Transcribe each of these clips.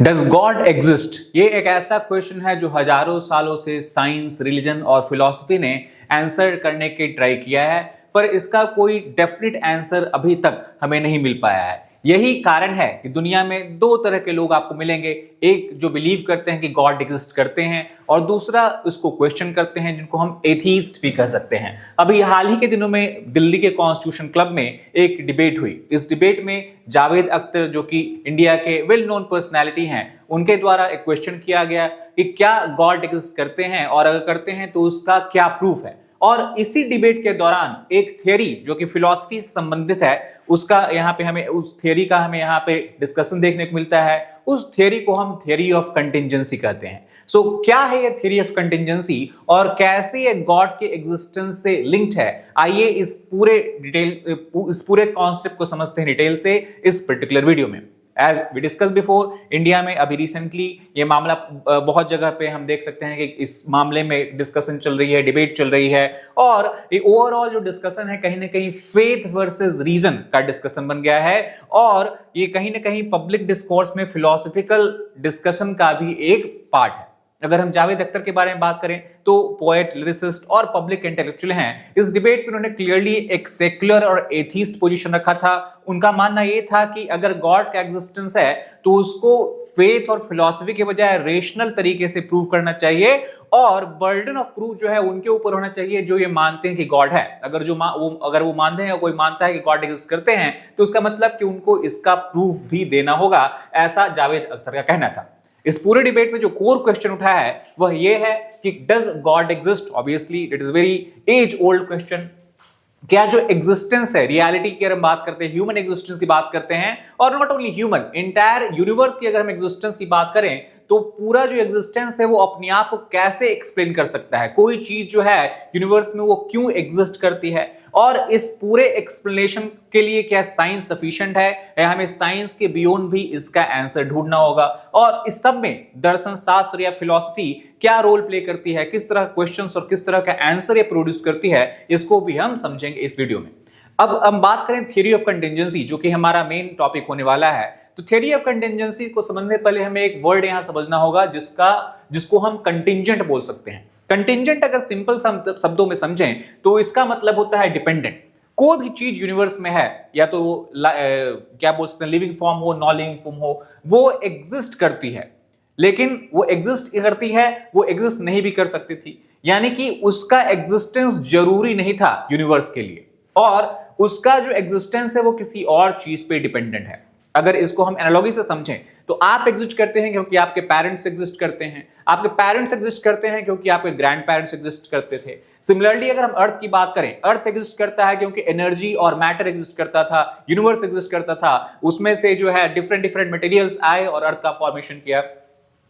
Does God exist? ये एक ऐसा क्वेश्चन है जो हजारों सालों से साइंस, रिलीजन और फिलॉसफी ने आंसर करने की ट्राई किया है, पर इसका कोई डेफिनेट आंसर अभी तक हमें नहीं मिल पाया है। यही कारण है कि दुनिया में दो तरह के लोग आपको मिलेंगे, एक जो बिलीव करते हैं कि गॉड एग्जिस्ट करते हैं और दूसरा उसको क्वेश्चन करते हैं, जिनको हम एथीस्ट भी कह सकते हैं। अभी हाल ही के दिनों में दिल्ली के कॉन्स्टिट्यूशन क्लब में एक डिबेट हुई। इस डिबेट में जावेद अख्तर, जो कि इंडिया के वेल नोन पर्सनैलिटी हैं, उनके द्वारा एक क्वेश्चन किया गया कि क्या गॉड एग्जिस्ट करते हैं और अगर करते हैं तो उसका क्या प्रूफ है। और इसी डिबेट के दौरान एक थियरी जो कि फिलॉसफी से संबंधित है, उसका यहाँ पे हमें उस थियरी का हमें यहाँ पे डिस्कशन देखने को मिलता है। उस थियरी को हम थियरी ऑफ कंटिंजेंसी कहते हैं। सो क्या है ये थियरी ऑफ कंटिंजेंसी और कैसे ये गॉड के एग्जिस्टेंस से लिंक्ड है, आइए इस पूरे कॉन्सेप्ट को समझते हैं डिटेल से इस पर्टिकुलर वीडियो में। As we discuss before, India में अभी रिसेंटली ये मामला बहुत जगह पे हम देख सकते हैं कि इस मामले में डिस्कशन चल रही है, डिबेट चल रही है, और ये ओवरऑल जो डिस्कशन है कहीं ना कहीं फेथ वर्सेस रीजन का डिस्कशन बन गया है, और ये कहीं ना कहीं पब्लिक डिस्कोर्स में फिलोसॉफिकल डिस्कशन का भी एक पार्ट है। अगर हम जावेद अख्तर के बारे में बात करें तो पोएट, लिरिसिस्ट और पब्लिक इंटेलेक्चुअल हैं। इस डिबेट में उन्होंने क्लियरली एक सेक्युलर और एथीस्ट पोजीशन रखा था। उनका मानना यह था कि अगर गॉड का एग्जिस्टेंस है तो उसको फेथ और फिलॉसफी के बजाय रेशनल तरीके से प्रूव करना चाहिए, और बर्डन ऑफ प्रूफ जो है उनके ऊपर होना चाहिए जो ये मानते हैं कि गॉड है। अगर वो मानते हैं, कोई मानता है कि गॉड एग्जिस्ट करते हैं, तो उसका मतलब कि उनको इसका प्रूफ भी देना होगा, ऐसा जावेद अख्तर का कहना था। इस पूरे डिबेट में जो कोर क्वेश्चन उठा है वह यह है कि does God exist? Obviously it is very age old question. क्या जो एग्जिस्टेंस है, रियलिटी की अगर हम बात करते हैं, ह्यूमन एग्जिस्टेंस की बात करते हैं, और not only human, entire universe की अगर हम एग्जिस्टेंस की बात करें, तो पूरा जो एग्जिस्टेंस है वो अपने आप को कैसे एक्सप्लेन कर सकता है? कोई चीज जो है यूनिवर्स में वो क्यों एग्जिस्ट करती है? और इस पूरे एक्सप्लेनेशन के लिए क्या साइंस सफिशिएंट है या हमें साइंस के बियॉन्ड भी इसका आंसर ढूंढना होगा? और इस सब में दर्शन शास्त्र या फिलॉसफी क्या रोल प्ले करती है, किस तरह क्वेश्चंस और किस तरह का आंसर ये प्रोड्यूस करती है, इसको भी हम समझेंगे इस वीडियो में। अब हम बात करें थ्योरी ऑफ कंटिंजेंसी, जो कि हमारा मेन टॉपिक होने वाला है। तो थ्योरी ऑफ कंटिंजेंसी को समझने पहले हमें एक वर्ड यहां समझना होगा जिसको हम कंटिंजेंट बोल सकते हैं। कंटिंजेंट अगर सिंपल शब्दों में समझें तो इसका मतलब होता है डिपेंडेंट। कोई भी चीज यूनिवर्स में है, या तो क्या बोल सकते हैं, लिविंग फॉर्म हो, नॉन लिविंग फॉर्म हो, वो एग्जिस्ट करती है, लेकिन वो एग्जिस्ट करती है, वो एग्जिस्ट नहीं भी कर सकती थी। यानी कि उसका एग्जिस्टेंस जरूरी नहीं था यूनिवर्स के लिए, और उसका जो एग्जिस्टेंस है वो किसी और चीज पे डिपेंडेंट है। अगर इसको हम एनालॉजी से समझें तो आप एग्जिस्ट करते हैं क्योंकि आपके पेरेंट्स एग्जिस्ट करते हैं, आपके पेरेंट्स एग्जिस्ट करते हैं क्योंकि आपके ग्रैंड पेरेंट्स एग्जिस्ट करते थे। सिमिलरली अगर हम अर्थ की बात करें, अर्थ एग्जिस्ट करता है क्योंकि एनर्जी और मैटर एग्जिस्ट करता था, यूनिवर्स एग्जिस्ट करता था, उसमें से जो है डिफरेंट डिफरेंट मटेरियल्स आए और अर्थ का फॉर्मेशन किया।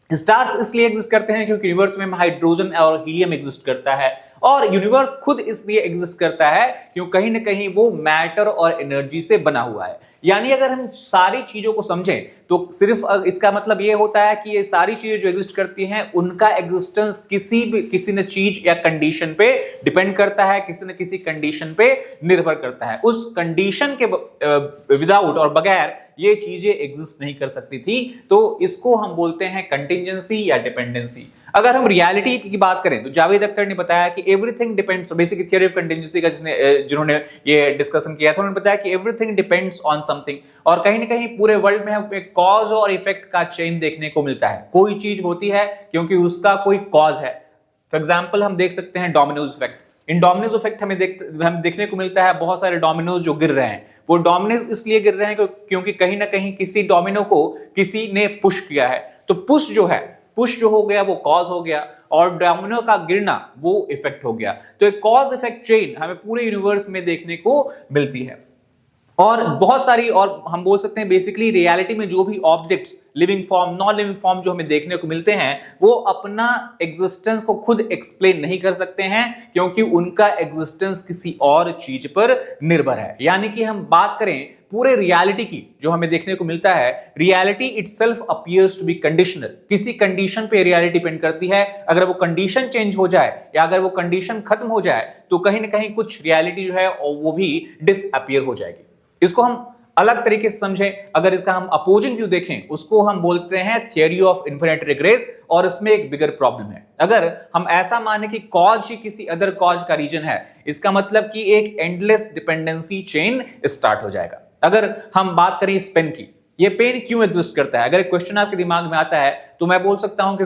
स्टार्स इसलिए एग्जिस्ट करते हैं क्योंकि यूनिवर्स में हाइड्रोजन और हीलियम एग्जिस्ट करता है, और यूनिवर्स खुद इसलिए एग्जिस्ट करता है क्योंकि कहीं ना कहीं वो मैटर और एनर्जी से बना हुआ है। यानी अगर हम सारी चीजों को समझें तो सिर्फ इसका मतलब ये होता है कि ये सारी चीजें जो एग्जिस्ट करती हैं उनका एग्जिस्टेंस किसी न चीज या कंडीशन पे डिपेंड करता है, किसी न किसी कंडीशन पे निर्भर करता है। उस कंडीशन के विदाउट और बगैर ये चीजें एग्जिस्ट नहीं कर सकती थी। तो इसको हम बोलते हैं कंटिंजेंसी या डिपेंडेंसी। अगर हम रियलिटी की बात करें तो जावेद अख्तर ने बताया कि everything depends, basic theory of contingency का जिन्होंने ये डिस्कशन किया था, उन्होंने बताया कि एवरीथिंग डिपेंड्स ऑन समथिंग, और कहीं ना कहीं पूरे वर्ल्ड में हमें कॉज और इफेक्ट का चेन देखने को मिलता है। कोई चीज होती है क्योंकि उसका कोई कॉज है। फॉर एग्जाम्पल हम देख सकते हैं डोमिनोज इफेक्ट। इन डोमिनोज इफेक्ट हमें देखने को मिलता है बहुत सारे डोमिनोज जो गिर रहे हैं, वो डोमिनोज इसलिए गिर रहे हैं क्योंकि कहीं ना कहीं किसी डोमिनो को किसी ने पुश किया है। तो पुश जो हो गया वो कॉज हो गया, और डोमिनो का गिरना वो इफेक्ट हो गया। तो एक कॉज इफेक्ट चेन हमें पूरे यूनिवर्स में देखने को मिलती है। और बहुत सारी, और हम बोल सकते हैं बेसिकली रियलिटी में जो भी objects, living form, non living form जो हमें देखने को मिलते हैं, वो अपना एग्जिस्टेंस को खुद एक्सप्लेन नहीं कर सकते हैं क्योंकि उनका एग्जिस्टेंस किसी और चीज पर निर्भर है। यानी कि हम बात करें पूरे रियलिटी की, जो हमें देखने को मिलता है, reality itself appears to be conditional. किसी कंडीशन पे रियलिटी डिपेंड करती है। अगर वो कंडीशन चेंज हो जाए या अगर वो कंडीशन खत्म हो जाए तो कहीं ना कहीं कुछ रियलिटी जो है वो भी डिसअपीयर हो जाएगी। इसको हम अलग तरीके से समझें, अगर इसका हम अपोजिंग व्यू देखें, उसको हम बोलते हैं थियरी ऑफ इन्फिनिट रिग्रेस, और इसमें एक बिगर प्रॉब्लम है। अगर हम ऐसा माने कि कॉज ही किसी अदर कॉज का रीजन है, इसका मतलब कि एक एंडलेस डिपेंडेंसी चेन स्टार्ट हो जाएगा। अगर हम बात करें इस पेन की, ये पेन क्यों एग्जिस्ट करता है, अगर एक क्वेश्चन आपके दिमाग में आता है तो मैं बोल सकता हूं कि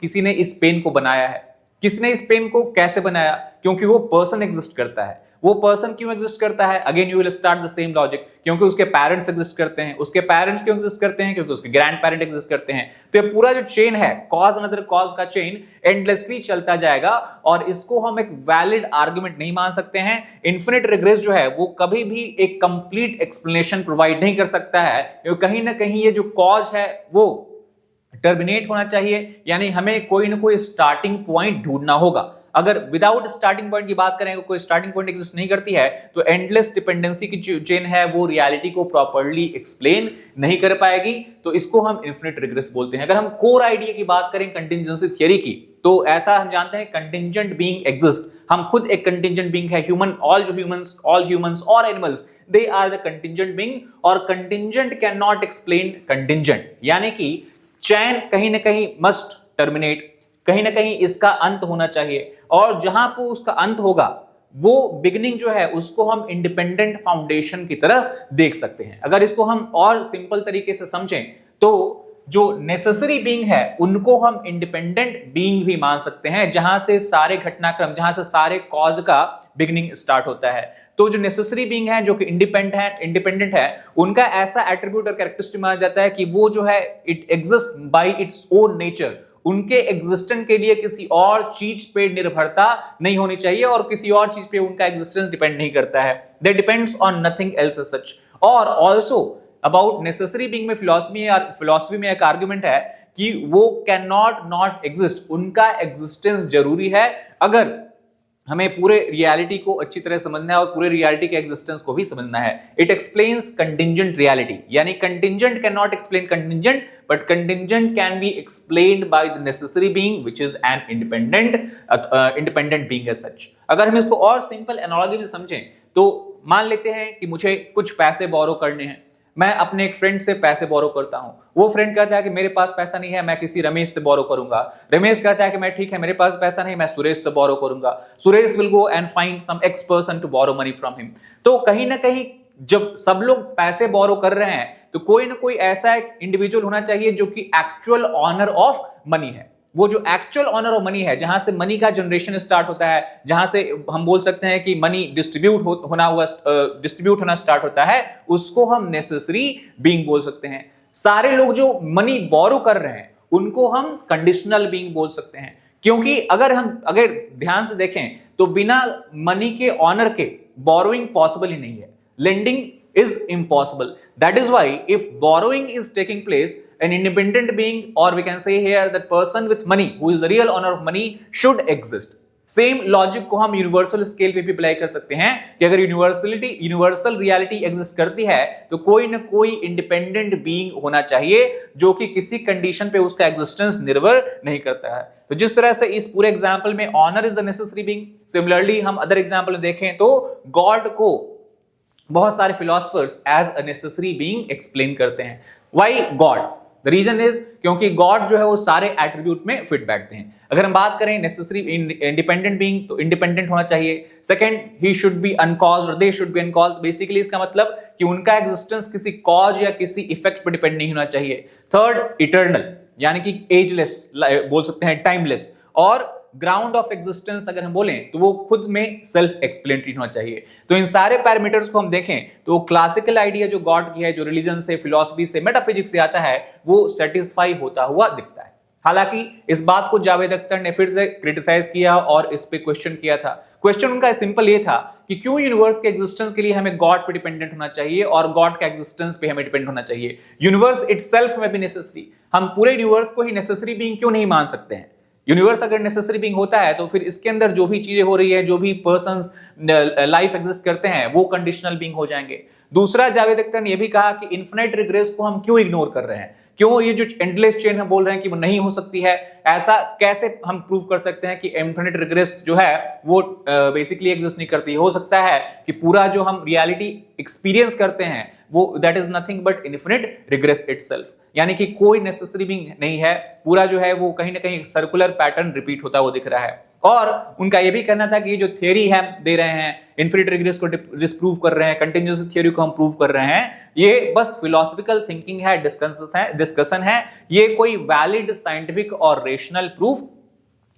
किसी ने इस पेन को बनाया है। किसने इस पेन को कैसे बनाया? क्योंकि वो पर्सन एग्जिस्ट करता है। वो पर्सन क्यों एग्जिस्ट करता है? Again you will start the same logic, क्योंकि उसके पेरेंट्स एग्जिस्ट करते हैं। उसके पेरेंट्स क्यों एग्जिस्ट करते हैं? क्योंकि उसके ग्रैंड पेरेंट एग्जिस्ट करते हैं। तो ये पूरा जो चेन है, कॉज अनदर कॉज का चेन, एंडलेसली चलता जाएगा, और इसको हम एक वैलिड आर्गुमेंट नहीं मान सकते हैं। इन्फिनिट रिग्रेस जो है वो कभी भी एक कंप्लीट एक्सप्लेनेशन प्रोवाइड नहीं कर सकता है, क्योंकि कहीं ना कहीं ये जो कॉज है वो टर्मिनेट होना चाहिए, यानी हमें कोई ना कोई स्टार्टिंग पॉइंट ढूंढना होगा। अगर विदाउट स्टार्टिंग पॉइंट की बात करें, कोई स्टार्टिंग पॉइंट एग्जिस्ट नहीं करती है, तो एंडलेस डिपेंडेंसी की जो चेन है वो रियलिटी को प्रॉपर्ली एक्सप्लेन नहीं कर पाएगी। तो इसको हम इन्फिनिट रिग्रेस बोलते हैं। अगर हम कोर आइडिया की बात करें कंटिंजेंसी थ्योरी की, तो ऐसा हम जानते हैं कंटिंजेंट बीइंग एग्जिस्ट। हम खुद एक कंटिंजेंट बीइंग है। ह्यूमन, ऑल ह्यूमंस और animals, they are the contingent being, और contingent can not explain contingent, यानी कि चैन कहीं ना कहीं मस्ट टर्मिनेट, कहीं ना कहीं इसका अंत होना चाहिए, और जहां पर उसका अंत होगा वो बिगिनिंग जो है उसको हम इंडिपेंडेंट फाउंडेशन की तरह देख सकते हैं। अगर इसको हम और सिंपल तरीके से समझें तो जो नेसेसरी बीइंग है उनको हम इंडिपेंडेंट बीइंग भी मान सकते हैं, जहां से सारे घटनाक्रम, जहां से सारे कॉज का बिगिनिंग स्टार्ट होता है। तो जो नेसेसरी बीइंग है, जो कि इंडिपेंडेंट है, उनका ऐसा एट्रीब्यूट और कैरेक्टरिस्टिक माना जाता है कि वो जो है it exist bye its own nature. उनके एग्जिस्टेंस के लिए किसी और चीज पे निर्भरता नहीं होनी चाहिए, और किसी और चीज पे उनका एग्जिस्टेंस डिपेंड नहीं करता है। They depends on nothing else as such. और ऑल्सो अबाउट नेसेसरी बीइंग में फिलॉसफी में एक आर्गुमेंट है कि वो कैन नॉट एग्जिस्ट, उनका एग्जिस्टेंस जरूरी है। अगर हमें पूरे रियलिटी को अच्छी तरह समझना है और पूरे रियलिटी के एग्जिस्टेंस को भी समझना है। इट एक्सप्लेन्स कंटिंजेंट रियलिटी, यानी contingent can not explain contingent, but contingent can be explained by the necessary being which is an independent being as such. अगर हम इसको और सिंपल एनालॉजी में समझें तो मान लेते हैं कि मुझे कुछ पैसे बोरो करने हैं। मैं अपने एक फ्रेंड से पैसे बोरो करता हूं। वो फ्रेंड कहता है कि मेरे पास पैसा नहीं है, मैं किसी रमेश से बोरो करूंगा। रमेश कहता है कि मैं ठीक है, मेरे पास पैसा नहीं, मैं सुरेश से बोरो करूंगा। Suresh will go and find some X person to borrow money from him. तो कहीं ना कहीं जब सब लोग पैसे बोरो कर रहे हैं तो कोई ना कोई ऐसा एक इंडिविजुअल होना चाहिए जो कि एक्चुअल ऑनर ऑफ मनी है। वो जो एक्चुअल ऑनर ऑफ मनी है, जहां से मनी का जनरेशन स्टार्ट होता है, जहां से हम बोल सकते हैं कि मनी डिस्ट्रीब्यूट होना स्टार्ट होता है, उसको हम नेसेसरी बीइंग बोल सकते हैं। सारे लोग जो मनी बोरो कर रहे हैं उनको हम कंडीशनल बीइंग बोल सकते हैं, क्योंकि अगर ध्यान से देखें तो बिना मनी के ऑनर के बोरोइंग पॉसिबल ही नहीं है। Lending is impossible. That is why if borrowing is taking place, an independent being, or we can say here that person with money who is the real owner of money should exist. Same logic को हम universal scale पे भी apply कर सकते हैं कि अगर universal reality exist करती है तो कोई ना कोई इंडिपेंडेंट बीइंग होना चाहिए जो कि किसी कंडीशन पे उसका एग्जिस्टेंस निर्भर नहीं करता है। तो जिस तरह से इस पूरे एग्जांपल में owner is the necessary being, similarly हम अदर एग्जांपल में देखें तो गॉड को बहुत सारे philosophers as a necessary being explain करते हैं। Why God? The reason is क्योंकि गॉड जो है वो सारे एट्रीब्यूट में फिट बैठते हैं। अगर हम बात करें नेसेसरी इंडिपेंडेंट बीइंग, तो इंडिपेंडेंट होना चाहिए। सेकंड, ही शुड बी अनकॉज्ड और दे शुड बी अनकॉज्ड। बेसिकली इसका मतलब कि उनका एग्जिस्टेंस किसी कॉज या किसी इफेक्ट पर डिपेंड नहीं होना चाहिए। थर्ड, इटर्नल, यानी कि एजलेस बोल सकते हैं, टाइमलेस। और ग्राउंड ऑफ एग्जिस्टेंस अगर हम बोलें तो वो खुद में सेल्फ एक्सप्लेनेटरी होना चाहिए। तो इन सारे पैरामीटर्स को हम देखें तो क्लासिकल आइडिया जो गॉड की है, जो रिलीजन से, फिलॉसफी से, मेटाफिजिक्स से आता है, वो सेटिस्फाई होता हुआ दिखता है। हालांकि इस बात को जावेद अख्तर ने फिर से क्रिटिसाइज किया और इस पे क्वेश्चन किया था। क्वेश्चन उनका सिंपल ये था कि क्यों यूनिवर्स के एग्जिस्टेंस के लिए हमें गॉड पे डिपेंडेंट होना चाहिए और गॉड का एग्जिस्टेंस पे हमें डिपेंड होना चाहिए। यूनिवर्स इटसेल्फ में भी नेसेसरी, हम पूरे यूनिवर्स को ही नेसेसरी बीइंग क्यों नहीं मान सकते हैं? यूनिवर्स अगर नेसेसरी बीइंग होता है तो फिर इसके अंदर जो भी चीजें हो रही है, जो भी पर्संस लाइफ एग्जिस्ट करते हैं, वो कंडीशनल बीइंग हो जाएंगे। दूसरा, जावेद अख्तर ने यह भी कहा कि इन्फिनिट रिग्रेस को हम क्यों इग्नोर कर रहे हैं, क्यों ये जो एंडलेस चेन हम बोल रहे हैं कि वो नहीं हो सकती है, ऐसा कैसे हम प्रूव कर सकते हैं कि इनफिनिट रिग्रेस जो है वो बेसिकली एग्जिस्ट नहीं करती। हो सकता है कि पूरा जो हम रियलिटी एक्सपीरियंस करते हैं वो that is nothing but infinite regress itself, यानी कि कोई नेसेसरी बीइंग नहीं है, पूरा जो है वो कहीं ना कहीं एक सर्कुलर पैटर्न रिपीट होता हुआ दिख रहा है। और उनका यह भी कहना था कि जो थ्योरी है दे रहे हैं, इनफिनिट रिग्रेस को डिस्प्रूव कर रहे हैं, कंटिन्यूअस थ्योरी को हम प्रूव कर रहे हैं, ये बस फिलोसॉफिकल थिंकिंग है, डिस्कशन है, ये कोई वैलिड साइंटिफिक और रेशनल प्रूफ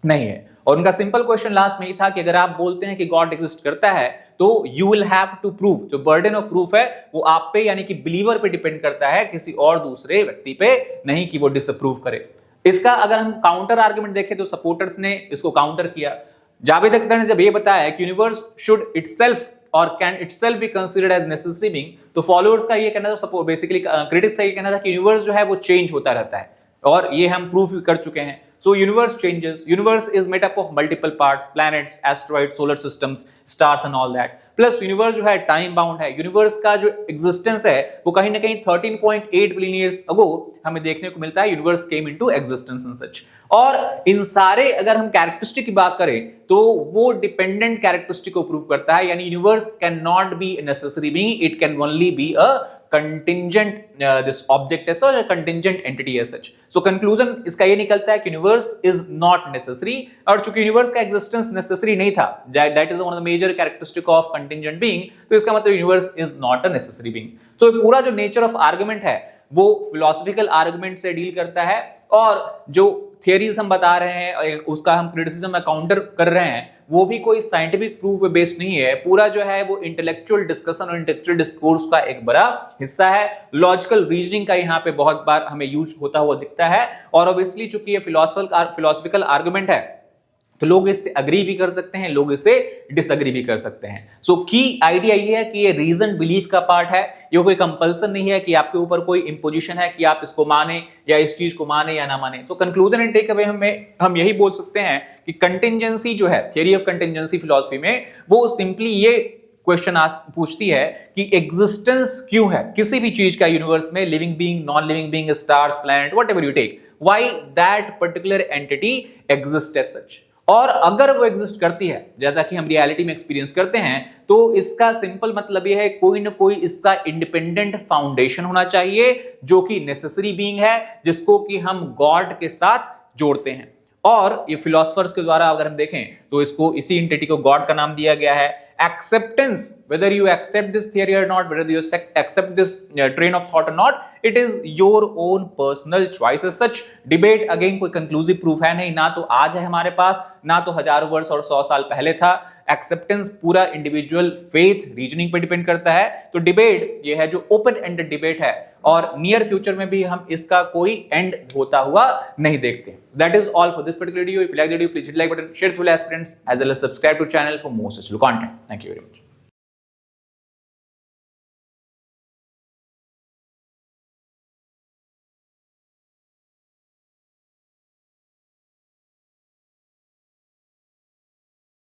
नहीं है। और उनका सिंपल क्वेश्चन लास्ट में ही था कि अगर आप बोलते हैं कि गॉड एग्जिस्ट करता है तो you will have to prove, जो बर्डन ऑफ प्रूफ है वो आप पे यानी कि बिलीवर पे डिपेंड करता है, किसी और दूसरे व्यक्ति पे नहीं कि वो डिसअप्रूव करे। इसका अगर हम काउंटर आर्गुमेंट देखें तो सपोर्टर्स ने इसको काउंटर किया। जावेद अख्तर ने जब ये बताया कि यूनिवर्स शुड इटसेल्फ और can itself be considered as necessary being, तो फॉलोअर्स का ये कहना था, बेसिकली क्रिटिक्स का ये कहना था कि यूनिवर्स जो है वो चेंज होता रहता है, और ये हम प्रूफ कर चुके हैं। So universe changes. Universe is made up of multiple parts, planets, asteroids, solar systems, stars and all that. Plus universe जो है टाइम बाउंड है। यूनिवर्स का जो एग्जिस्टेंस है वो कहीं ना कहीं 13.8 बिलियन ईयर्स अगो हमें देखने को मिलता है, universe came into existence and such. और इन सारे अगर हम कैरेक्टरिस्टिक की बात करें तो वो डिपेंडेंट कैरेक्टरिस्टिक को प्रूव करता है, यानी universe can not be necessary being, it can only be a contingent this object as such, a contingent entity as such. So conclusion इसका ये निकलता है कि universe is not necessary, और चूंकि universe का existence necessary नहीं था, that is one of the major characteristic of contingent being, तो इसका मतलब universe is not a necessary being. So पूरा जो nature of argument है वो philosophical argument से डील करता है, और जो थियरीज हम बता रहे हैं उसका हम क्रिटिसिज्म में काउंटर कर रहे हैं वो भी कोई साइंटिफिक प्रूफ पे बेस्ड नहीं है, पूरा जो है वो इंटेलेक्चुअल डिस्कशन और इंटेलेक्चुअल डिस्कोर्स का एक बड़ा हिस्सा है। लॉजिकल रीजनिंग का यहाँ पे बहुत बार हमें यूज होता हुआ दिखता है, और ऑब्वियसली चूंकि ये फिलोसॉफिकल आर्गुमेंट है तो लोग इससे अग्री भी कर सकते हैं, लोग इससे डिसअग्री भी कर सकते हैं। सो की आइडिया ये है कि ये रीजन बिलीफ का पार्ट है, ये कोई कंपल्सन नहीं है कि आपके ऊपर कोई इंपोजिशन है कि आप इसको माने या इस चीज को माने या ना माने। तो कंक्लूजन एंड टेक अवे हम यही बोल सकते हैं कि कंटिंजेंसी जो है, थियरी ऑफ कंटिंजेंसी फिलॉसफी में, वो सिंपली ये क्वेश्चन पूछती है कि एग्जिस्टेंस क्यों है किसी भी चीज का यूनिवर्स में, living being, non living being, stars, planet, whatever you take, why that particular entity exist as such. और अगर वो एग्जिस्ट करती है जैसा कि हम रियलिटी में एक्सपीरियंस करते हैं, तो इसका सिंपल मतलब ये है कोई ना कोई इसका इंडिपेंडेंट फाउंडेशन होना चाहिए जो कि नेसेसरी बीइंग है, जिसको कि हम गॉड के साथ जोड़ते हैं। और ये फिलोसफर्स के द्वारा अगर हम देखें तो इसको, इसी एंटिटी को गॉड का नाम दिया गया है। Acceptance, whether you accept this theory or not, whether you accept this train of thought or not, it is your own personal choice as such. Debate again कोई conclusive proof है नहीं, ना तो आज है हमारे पास, ना तो हजारों वर्ष और 100 साल पहले था। Acceptance पूरा इंडिविजुअल फेथ रीजनिंग पे डिपेंड करता है। तो डिबेट ये है जो ओपन एंडेड डिबेट है, और नियर फ्यूचर में भी हम इसका कोई एंड होता हुआ नहीं देखते। That is all for this particular video. If you like the video, please hit like button, share it with aspirants, as well as subscribe to channel for more such content. Thank you very much.